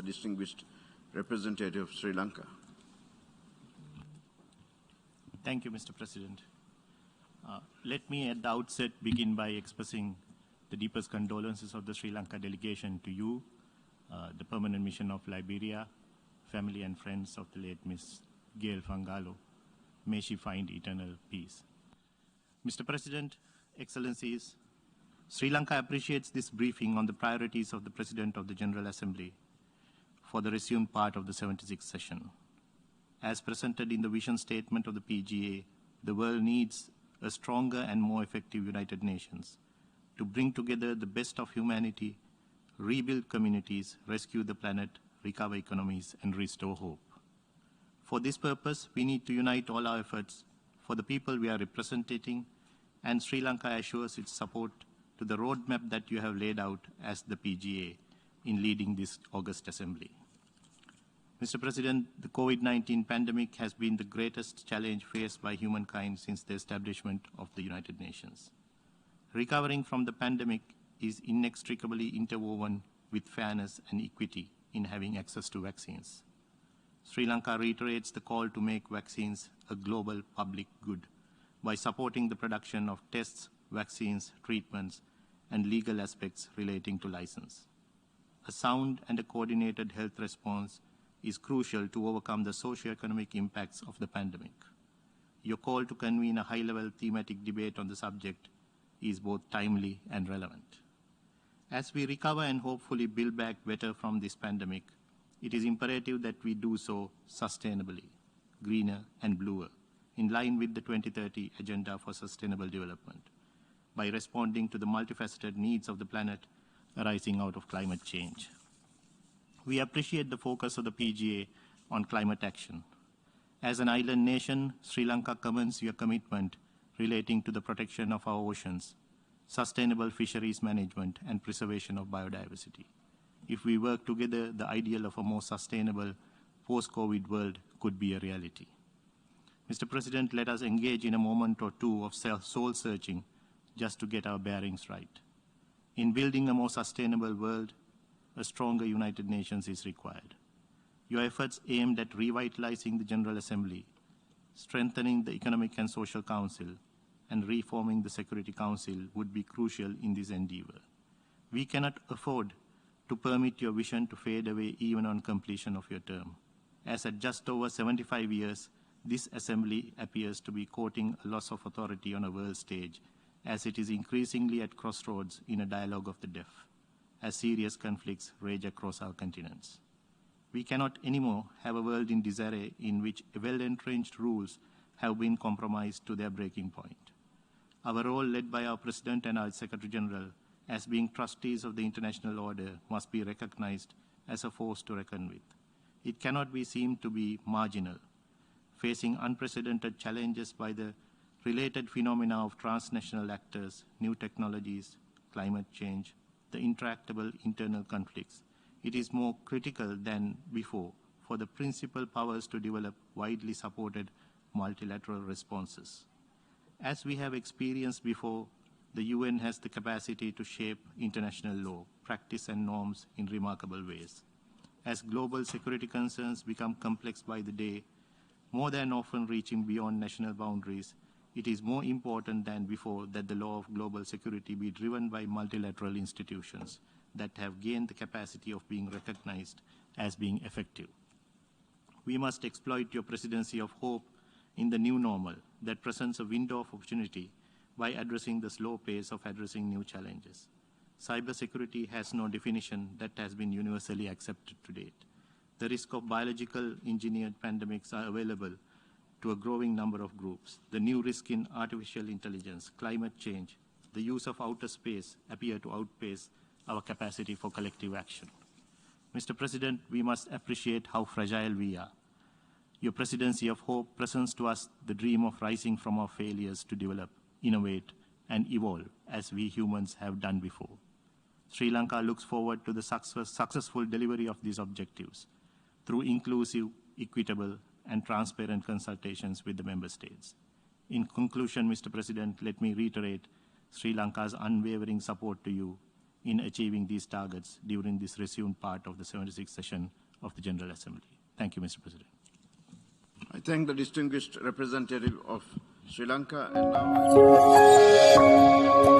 distinguished representative of Sri Lanka. Thank you, Mr. President. Let me at the outset begin by expressing the deepest condolences of the Sri Lanka delegation to you, the Permanent Mission of Liberia, family and friends of the late Miss Gail Fangalo. May she find eternal peace. Mr. President, Excellencies, Sri Lanka appreciates this briefing on the priorities of the President of the General Assembly for the resumed part of the 76th session. As presented in the vision statement of the PGA, the world needs a stronger and more effective United Nations to bring together the best of humanity, rebuild communities, rescue the planet, recover economies, and restore hope. For this purpose, we need to unite all our efforts for the people we are representing, and Sri Lanka assures its support to the roadmap that you have laid out as the PGA in leading this August Assembly. Mr. President, the COVID-19 pandemic has been the greatest challenge faced by humankind since the establishment of the United Nations. Recovering from the pandemic is inextricably interwoven with fairness and equity in having access to vaccines. Sri Lanka reiterates the call to make vaccines a global public good by supporting the production of tests, vaccines, treatments, and legal aspects relating to license. A sound and a coordinated health response is crucial to overcome the socio-economic impacts of the pandemic. Your call to convene a high-level thematic debate on the subject is both timely and relevant. As we recover and hopefully build back better from this pandemic, it is imperative that we do so sustainably, greener and bluer, in line with the 2030 Agenda for Sustainable Development, by responding to the multifaceted needs of the planet arising out of climate change. We appreciate the focus of the PGA on climate action. As an island nation, Sri Lanka commends your commitment relating to the protection of our oceans, sustainable fisheries management, and preservation of biodiversity. If we work together, the ideal of a more sustainable post-COVID world could be a reality. Mr. President, let us engage in a moment or two of soul-searching just to get our bearings right. In building a more sustainable world, a stronger United Nations is required. Your efforts aimed at revitalizing the General Assembly, strengthening the Economic and Social Council, and reforming the Security Council would be crucial in this endeavor. We cannot afford to permit your vision to fade away even on completion of your term, as at just over 75 years, this Assembly appears to be courting a loss of authority on a world stage, as it is increasingly at crossroads in a dialogue of the deaf, as serious conflicts rage across our continents. We cannot anymore have a world in disarray in which well-entrenched rules have been compromised to their breaking point. Our role, led by our President and our Secretary General, as being trustees of the international order, must be recognized as a force to reckon with. It cannot be seen to be marginal, facing unprecedented challenges by the related phenomena of transnational actors, new technologies, climate change, the intractable internal conflicts. It is more critical than before for the principal powers to develop widely supported multilateral responses. As we have experienced before, the UN has the capacity to shape international law, practice, and norms in remarkable ways. As global security concerns become complex by the day, more than often reaching beyond national boundaries, it is more important than before that the law of global security be driven by multilateral institutions that have gained the capacity of being recognized as being effective. We must exploit your presidency of hope in the new normal that presents a window of opportunity by addressing the slow pace of addressing new challenges. Cybersecurity has no definition that has been universally accepted to date. The risk of biological engineered pandemics are available to a growing number of groups. The new risk in artificial intelligence, climate change, the use of outer space appear to outpace our capacity for collective action. Mr. President, we must appreciate how fragile we are. Your presidency of hope presents to us the dream of rising from our failures to develop, innovate, and evolve as we humans have done before. Sri Lanka looks forward to the successful delivery of these objectives through inclusive, equitable, and transparent consultations with the member states. In conclusion, Mr. President, let me reiterate Sri Lanka's unwavering support to you in achieving these targets during this resumed part of the 76th session of the General Assembly. Thank you, Mr. President. I thank the distinguished representative of Sri Lanka and now